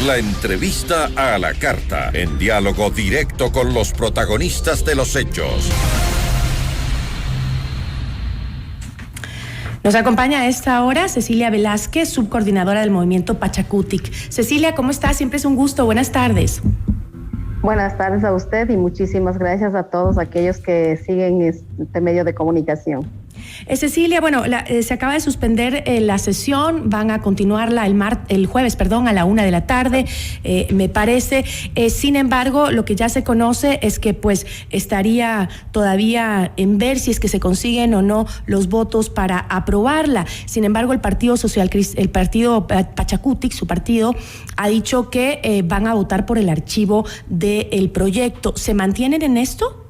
La entrevista a la carta, en diálogo directo con los protagonistas de los hechos. Nos acompaña a esta hora Cecilia Velázquez, subcoordinadora del movimiento Pachakutik. Cecilia, ¿cómo estás? Siempre es un gusto. Buenas tardes. Buenas tardes a usted y muchísimas gracias a todos aquellos que siguen este medio de comunicación. Cecilia, bueno, se acaba de suspender la sesión, van a continuarla el jueves, a la 1:00 p.m, me parece. Sin embargo, lo que ya se conoce es que pues estaría todavía en ver si es que se consiguen o no los votos para aprobarla. Sin embargo, el partido Pachakutik, su partido, ha dicho que van a votar por el archivo del proyecto. ¿Se mantienen en esto?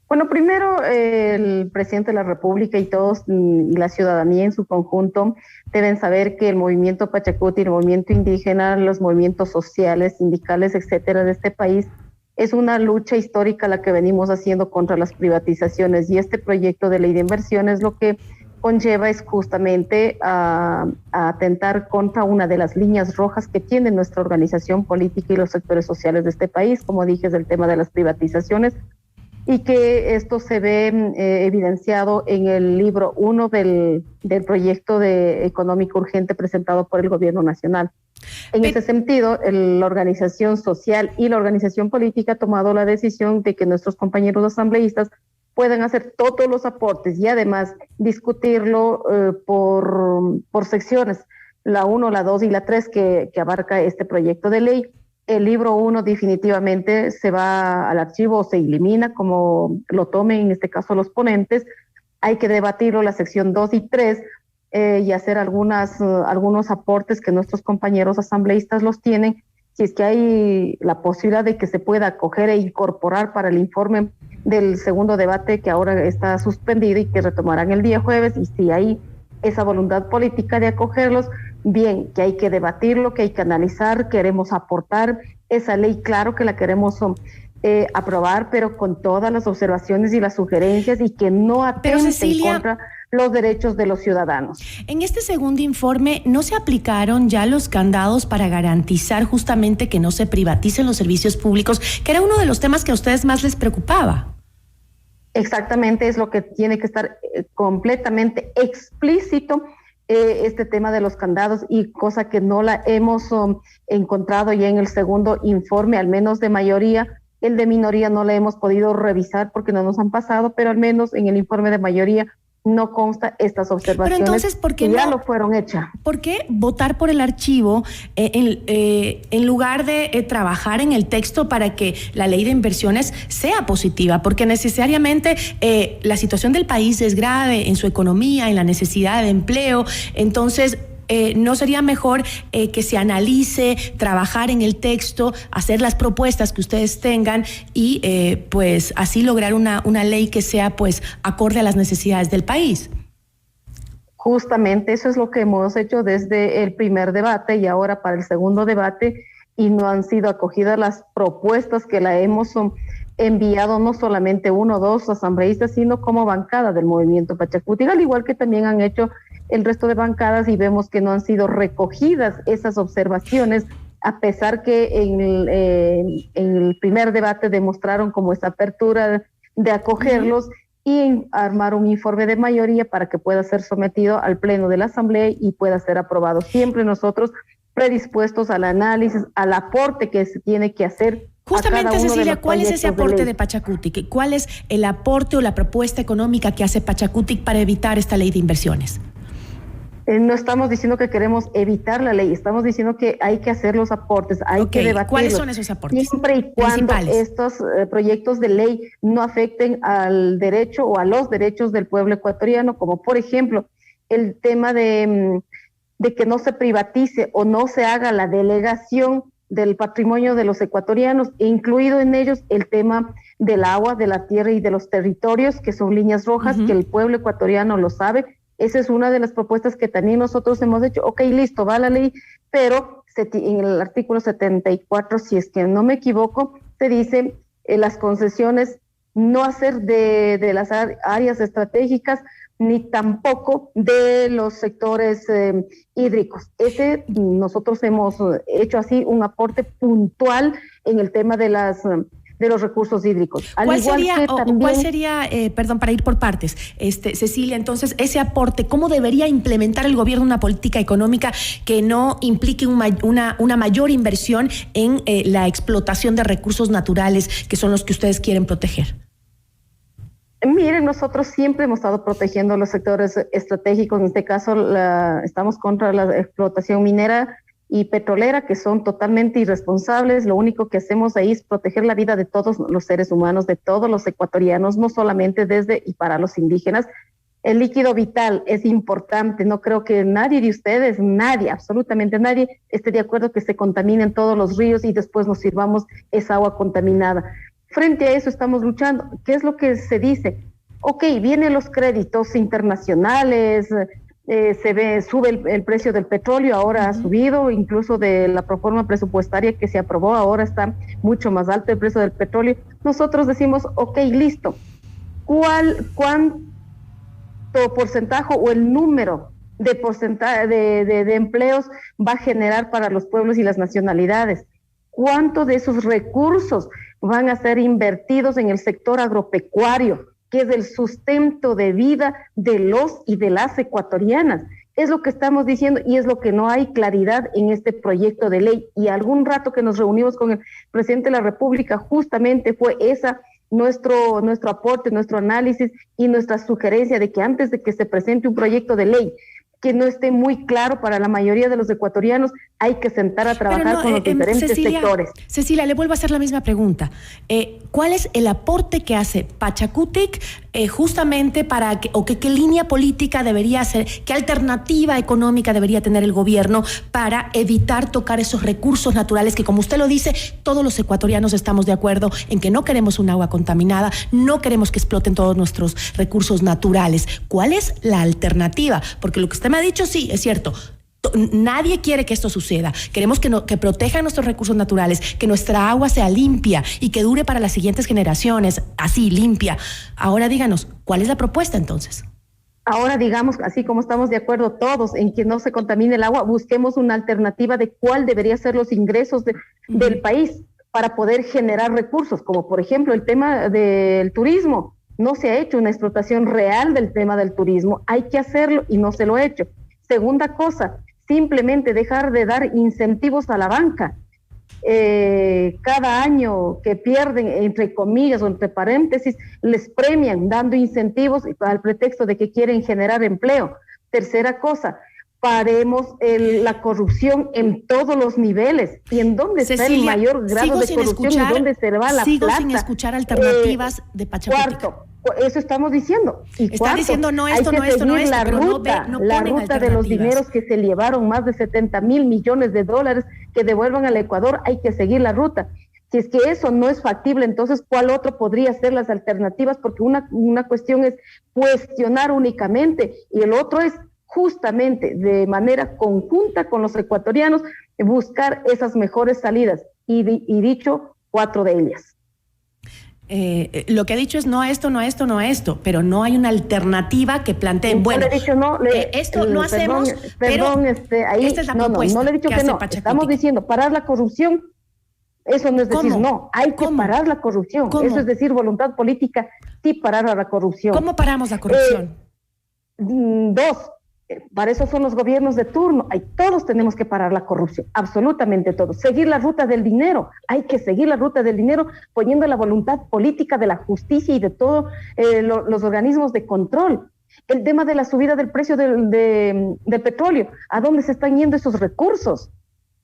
Bueno, primero el presidente de la República y todos y la ciudadanía en su conjunto deben saber que el movimiento Pachakutik, el movimiento indígena, los movimientos sociales, sindicales, etcétera, de este país, es una lucha histórica la que venimos haciendo contra las privatizaciones, y este proyecto de ley de inversiones lo que conlleva es justamente a atentar contra una de las líneas rojas que tiene nuestra organización política y los sectores sociales de este país, como dije, es el tema de las privatizaciones, y que esto se ve evidenciado en el libro 1 del proyecto económico urgente presentado por el gobierno nacional. En ese sentido, la organización social y la organización política ha tomado la decisión de que nuestros compañeros asambleístas puedan hacer todos los aportes y además discutirlo por secciones, la 1, la 2 y la 3 que abarca este proyecto de ley. El libro 1 definitivamente se va al archivo o se elimina, como lo tomen en este caso los ponentes. Hay que debatirlo la sección 2 y 3 y hacer algunos aportes que nuestros compañeros asambleístas los tienen, si es que hay la posibilidad de que se pueda acoger e incorporar para el informe del segundo debate que ahora está suspendido y que retomarán el día jueves, y si hay esa voluntad política de acogerlos, bien, que hay que debatirlo, que hay que analizar, queremos aportar esa ley, claro que la queremos aprobar, pero con todas las observaciones y las sugerencias y que no atenten contra los derechos de los ciudadanos. En este segundo informe, ¿no se aplicaron ya los candados para garantizar justamente que no se privaticen los servicios públicos, que era uno de los temas que a ustedes más les preocupaba? Exactamente, es lo que tiene que estar completamente explícito, este tema de los candados, y cosa que no la hemos encontrado ya en el segundo informe, al menos de mayoría. El de minoría no la hemos podido revisar porque no nos han pasado, pero al menos en el informe de mayoría no consta estas observaciones. Pero entonces, ¿por qué ya lo fueron hechas? ¿Por qué votar por el archivo en lugar de trabajar en el texto para que la ley de inversiones sea positiva? Porque necesariamente la situación del país es grave en su economía, en la necesidad de empleo. Entonces, ¿no sería mejor que se analice, trabajar en el texto, hacer las propuestas que ustedes tengan y pues así lograr una ley que sea pues acorde a las necesidades del país? Justamente eso es lo que hemos hecho desde el primer debate y ahora para el segundo debate, y no han sido acogidas las propuestas que la hemos enviado, no solamente 1 o 2 asambleístas, sino como bancada del movimiento Pachakutik, al igual que también han hecho el resto de bancadas, y vemos que no han sido recogidas esas observaciones, a pesar que en el primer debate demostraron como esa apertura de acogerlos y armar un informe de mayoría para que pueda ser sometido al pleno de la asamblea y pueda ser aprobado. Siempre nosotros predispuestos al análisis, al aporte que se tiene que hacer. Justamente, Cecilia, ¿cuál es ese aporte de Pachakutik? ¿Cuál es el aporte o la propuesta económica que hace Pachakutik para evitar esta ley de inversiones? No estamos diciendo que queremos evitar la ley, estamos diciendo que hay que hacer los aportes, hay que debatirlos. ¿Cuáles son esos aportes? Siempre y cuando estos proyectos de ley no afecten al derecho o a los derechos del pueblo ecuatoriano, como por ejemplo el tema de que no se privatice o no se haga la delegación del patrimonio de los ecuatorianos, incluido en ellos el tema del agua, de la tierra y de los territorios, que son líneas rojas, que el pueblo ecuatoriano lo sabe. Esa es una de las propuestas que también nosotros hemos hecho. Ok, listo, va la ley, pero en el artículo 74, si es que no me equivoco, se dice las concesiones no hacer de las áreas estratégicas ni tampoco de los sectores hídricos. Nosotros hemos hecho así un aporte puntual en el tema de los recursos hídricos. ¿Cuál sería, perdón, para ir por partes, Cecilia, entonces, ese aporte, cómo debería implementar el gobierno una política económica que no implique una mayor inversión en la explotación de recursos naturales, que son los que ustedes quieren proteger? Miren, nosotros siempre hemos estado protegiendo los sectores estratégicos. En este caso, estamos contra la explotación minera y petrolera, que son totalmente irresponsables. Lo único que hacemos ahí es proteger la vida de todos los seres humanos, de todos los ecuatorianos, no solamente desde y para los indígenas. El líquido vital es importante. No creo que nadie de ustedes, nadie, absolutamente nadie, esté de acuerdo que se contaminen todos los ríos y después nos sirvamos esa agua contaminada. Frente a eso estamos luchando. ¿Qué es lo que se dice? Ok, vienen los créditos internacionales, sube el precio del petróleo, ahora ha subido, incluso de la proforma presupuestaria que se aprobó, ahora está mucho más alto el precio del petróleo. Nosotros decimos, ok, listo, ¿cuánto porcentaje o el número de porcentaje de empleos va a generar para los pueblos y las nacionalidades? ¿Cuánto de esos recursos van a ser invertidos en el sector agropecuario, que es el sustento de vida de los y de las ecuatorianas? Es lo que estamos diciendo y es lo que no hay claridad en este proyecto de ley. Y algún rato que nos reunimos con el presidente de la República, justamente fue nuestro aporte, nuestro análisis y nuestra sugerencia de que antes de que se presente un proyecto de ley que no esté muy claro para la mayoría de los ecuatorianos, hay que sentar a trabajar con los diferentes sectores. Cecilia, le vuelvo a hacer la misma pregunta. ¿Cuál es el aporte que hace Pachakutik justamente para qué línea política debería hacer, qué alternativa económica debería tener el gobierno para evitar tocar esos recursos naturales que, como usted lo dice, todos los ecuatorianos estamos de acuerdo en que no queremos un agua contaminada, no queremos que exploten todos nuestros recursos naturales? ¿Cuál es la alternativa? Porque lo que usted me ha dicho, sí, es cierto. Nadie quiere que esto suceda. Queremos que protejan nuestros recursos naturales, que nuestra agua sea limpia y que dure para las siguientes generaciones, así, limpia. Ahora díganos, ¿cuál es la propuesta entonces? Ahora, digamos, así como estamos de acuerdo todos en que no se contamine el agua, busquemos una alternativa de cuál debería ser los ingresos del país para poder generar recursos, como por ejemplo el tema del turismo. No se ha hecho una explotación real del tema del turismo, hay que hacerlo y no se lo ha hecho. Segunda cosa, simplemente dejar de dar incentivos a la banca. Cada año que pierden, entre comillas o entre paréntesis, les premian dando incentivos al pretexto de que quieren generar empleo. Tercera cosa, paremos la corrupción en todos los niveles. ¿Y en dónde está el mayor grado de corrupción y dónde se va la plata? Sigo sin escuchar alternativas de Pachakutik. Cuarto, eso estamos diciendo. Y está diciendo no esto, no esto, no esto, la ruta de los dineros que se llevaron, más de 70 mil millones de dólares que devuelvan al Ecuador, hay que seguir la ruta. Si es que eso no es factible, entonces, ¿cuál otro podría ser las alternativas? Porque una cuestión es cuestionar únicamente y el otro es justamente de manera conjunta con los ecuatorianos buscar esas mejores salidas y dicho 4 de ellas. Lo que ha dicho es no a esto, no a esto, no a esto, pero no hay una alternativa que planteen. Bueno, le he dicho esto no hacemos, perdón, ahí esta es la propuesta. No le he dicho que no, estamos diciendo parar la corrupción. Eso no es decir no, hay que parar la corrupción. Eso es decir voluntad política, sí parar a la corrupción. ¿Cómo paramos la corrupción? 2, para eso son los gobiernos de turno. Todos tenemos que parar la corrupción, absolutamente todos. Seguir la ruta del dinero, hay que seguir la ruta del dinero poniendo la voluntad política de la justicia y de todos los organismos de control. El tema de la subida del precio del petróleo, ¿a dónde se están yendo esos recursos?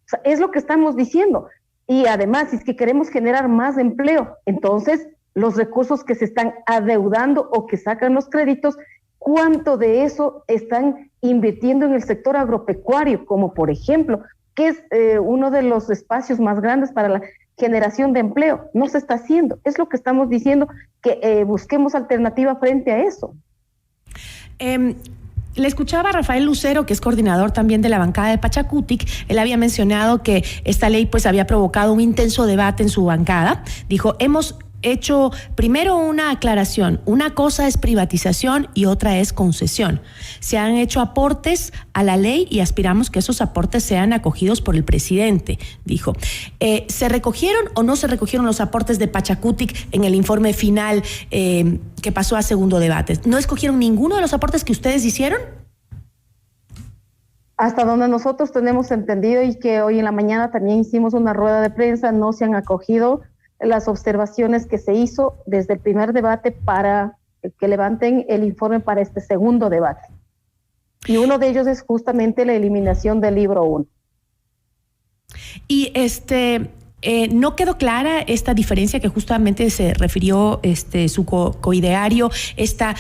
O sea, es lo que estamos diciendo. Y además, si es que queremos generar más empleo, entonces los recursos que se están adeudando o que sacan los créditos, ¿cuánto de eso están invirtiendo en el sector agropecuario? Como por ejemplo, que es uno de los espacios más grandes para la generación de empleo. No se está haciendo. Es lo que estamos diciendo, que busquemos alternativa frente a eso. Le escuchaba a Rafael Lucero, que es coordinador también de la bancada de Pachakutik. Él había mencionado que esta ley pues había provocado un intenso debate en su bancada. Dijo, hemos hecho primero una aclaración. Una cosa es privatización y otra es concesión. Se han hecho aportes a la ley y aspiramos que esos aportes sean acogidos por el presidente, dijo. ¿Se recogieron o no se recogieron los aportes de Pachacutic en el informe final que pasó a segundo debate? ¿No escogieron ninguno de los aportes que ustedes hicieron? Hasta donde nosotros tenemos entendido, y que hoy en la mañana también hicimos una rueda de prensa, no se han acogido las observaciones que se hizo desde el primer debate para que levanten el informe para este segundo debate. Y uno de ellos es justamente la eliminación del libro 1. Y no quedó clara esta diferencia que justamente se refirió su coideario, esta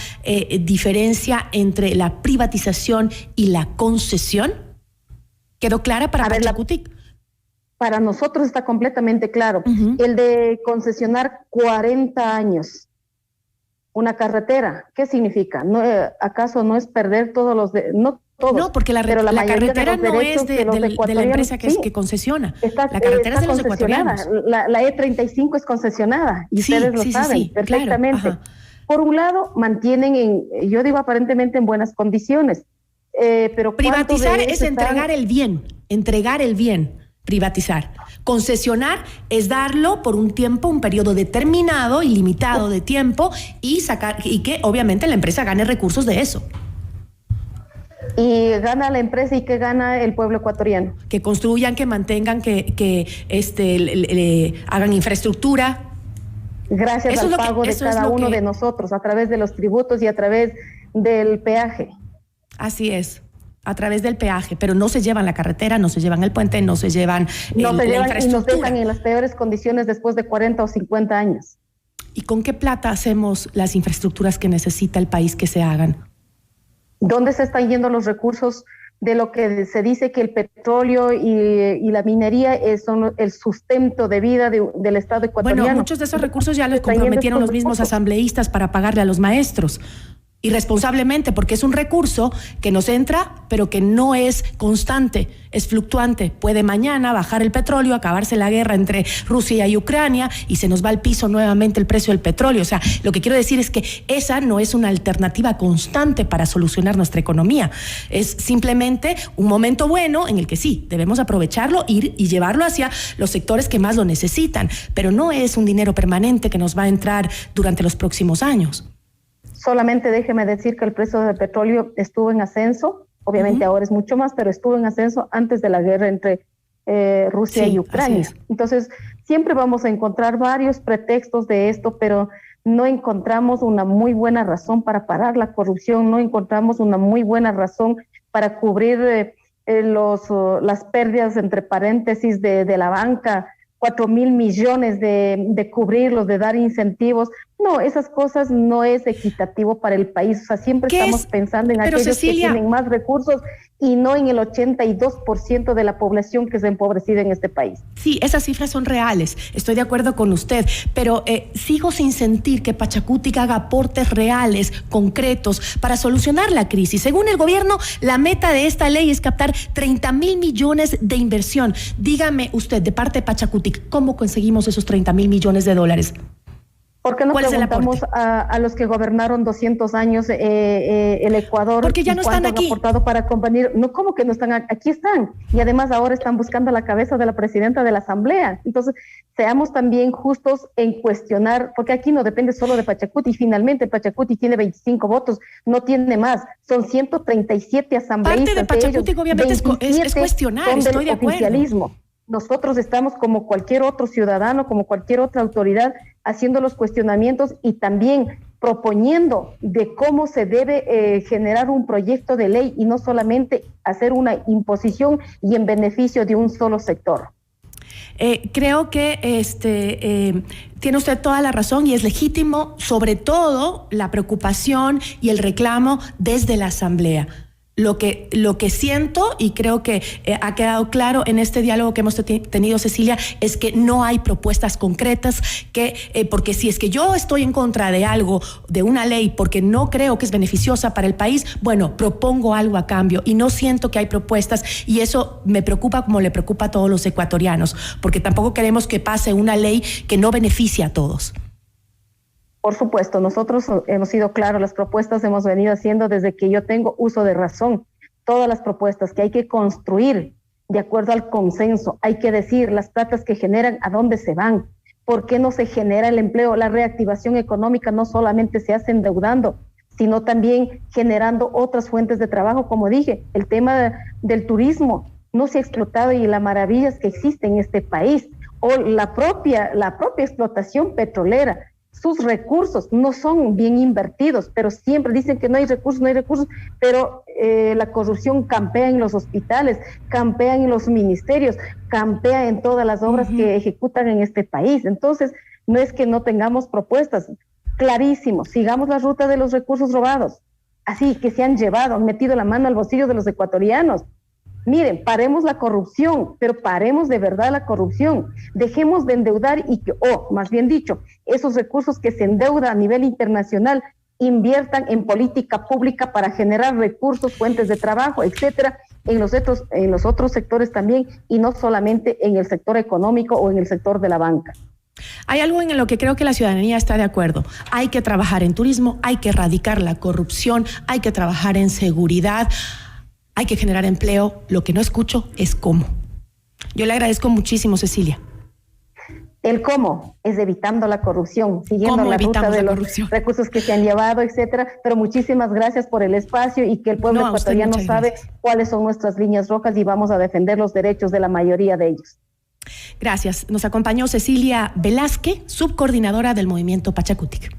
diferencia entre la privatización y la concesión. ¿Quedó clara para Pachacutic? Para nosotros está completamente claro. El de concesionar 40 años una carretera, ¿qué significa? ¿No, acaso no es perder todos los... no todos, no, porque la carretera no es de la empresa que concesiona. La carretera es de los ecuatorianos. La E35 es concesionada y ustedes lo saben perfectamente. Claro. Por un lado, mantienen, yo digo aparentemente en buenas condiciones. Pero privatizar es entregar el bien. Privatizar. Concesionar es darlo por un tiempo, un periodo determinado y limitado de tiempo y que obviamente la empresa gane recursos de eso. Y gana la empresa y que gana el pueblo ecuatoriano. Que construyan, que mantengan, que hagan infraestructura. Gracias al pago de cada uno de nosotros, a través de los tributos y a través del peaje. Así es. A través del peaje, pero no se llevan la carretera, no se llevan el puente, no se llevan la infraestructura. Y nos dejan en las peores condiciones después de 40 o 50 años. ¿Y con qué plata hacemos las infraestructuras que necesita el país que se hagan? ¿Dónde se están yendo los recursos de lo que se dice que el petróleo y la minería son el sustento de vida del Estado ecuatoriano? Bueno, muchos de esos recursos ya los comprometieron los mismos asambleístas para pagarle a los maestros. Irresponsablemente, porque es un recurso que nos entra, pero que no es constante, es fluctuante. Puede mañana bajar el petróleo, acabarse la guerra entre Rusia y Ucrania y se nos va al piso nuevamente el precio del petróleo. O sea, lo que quiero decir es que esa no es una alternativa constante para solucionar nuestra economía. Es simplemente un momento bueno en el que sí, debemos aprovecharlo y llevarlo hacia los sectores que más lo necesitan, pero no es un dinero permanente que nos va a entrar durante los próximos años. Solamente déjeme decir que el precio del petróleo estuvo en ascenso, obviamente ahora es mucho más, pero estuvo en ascenso antes de la guerra entre Rusia y Ucrania. Entonces, siempre vamos a encontrar varios pretextos de esto, pero no encontramos una muy buena razón para parar la corrupción, no encontramos una muy buena razón para cubrir las pérdidas, entre paréntesis, de la banca, 4,000 millones de cubrirlos, de dar incentivos. No, esas cosas no es equitativo para el país. O sea, siempre estamos pensando en aquellos Cecilia, que tienen más recursos y no en el 82% de la población que es empobrecida en este país. Sí, esas cifras son reales, estoy de acuerdo con usted, pero sigo sin sentir que Pachacutic haga aportes reales, concretos, para solucionar la crisis. Según el gobierno, la meta de esta ley es captar 30,000 millones de inversión. Dígame usted, de parte de Pachacutic, ¿cómo conseguimos esos 30,000 millones de dólares? ¿Por qué no preguntamos a los que gobernaron 200 años el Ecuador? Porque ya no están aquí. Han aportado para combatir? No, ¿cómo que no están aquí? Están. Y además ahora están buscando la cabeza de la presidenta de la Asamblea. Entonces, seamos también justos en cuestionar, porque aquí no depende solo de Pachacuti. Finalmente, Pachacuti tiene 25 votos, no tiene más. Son 137 asambleístas. Parte de Pachacuti, obviamente, es cuestionar, estoy de acuerdo. Oficialismo. Nosotros estamos como cualquier otro ciudadano, como cualquier otra autoridad, haciendo los cuestionamientos y también proponiendo de cómo se debe generar un proyecto de ley y no solamente hacer una imposición y en beneficio de un solo sector. Creo que tiene usted toda la razón y es legítimo, sobre todo, la preocupación y el reclamo desde la Asamblea. Lo que siento, y creo que ha quedado claro en este diálogo que hemos tenido, Cecilia, es que no hay propuestas concretas, porque si es que yo estoy en contra de algo, de una ley, porque no creo que es beneficiosa para el país, bueno, propongo algo a cambio, y no siento que hay propuestas, y eso me preocupa como le preocupa a todos los ecuatorianos, porque tampoco queremos que pase una ley que no beneficie a todos. Por supuesto, nosotros hemos sido claros, las propuestas hemos venido haciendo desde que yo tengo uso de razón. Todas las propuestas que hay que construir de acuerdo al consenso, hay que decir las platas que generan, a dónde se van, por qué no se genera el empleo. La reactivación económica no solamente se hace endeudando, sino también generando otras fuentes de trabajo. Como dije, el tema del turismo no se ha explotado y las maravillas que existen en este país, o la propia explotación petrolera. Sus recursos no son bien invertidos, pero siempre dicen que no hay recursos, pero la corrupción campea en los hospitales, campea en los ministerios, campea en todas las obras que ejecutan en este país. Entonces, no es que no tengamos propuestas, clarísimo, sigamos la ruta de los recursos robados, así que se han llevado, han metido la mano al bolsillo de los ecuatorianos. Miren, paremos la corrupción, pero paremos de verdad la corrupción. Dejemos de endeudar y que, más bien dicho, esos recursos que se endeudan a nivel internacional inviertan en política pública para generar recursos, fuentes de trabajo, etcétera, en los otros sectores también, y no solamente en el sector económico o en el sector de la banca. Hay algo en lo que creo que la ciudadanía está de acuerdo. Hay que trabajar en turismo, hay que erradicar la corrupción, hay que trabajar en seguridad, hay que generar empleo. Lo que no escucho es cómo. Yo le agradezco muchísimo, Cecilia. El cómo es evitando la corrupción, siguiendo la ruta de los recursos que se han llevado, etcétera. Pero muchísimas gracias por el espacio y que el pueblo ecuatoriano sabe cuáles son nuestras líneas rojas y vamos a defender los derechos de la mayoría de ellos. Gracias. Nos acompañó Cecilia Velázquez, subcoordinadora del Movimiento Pachakutik.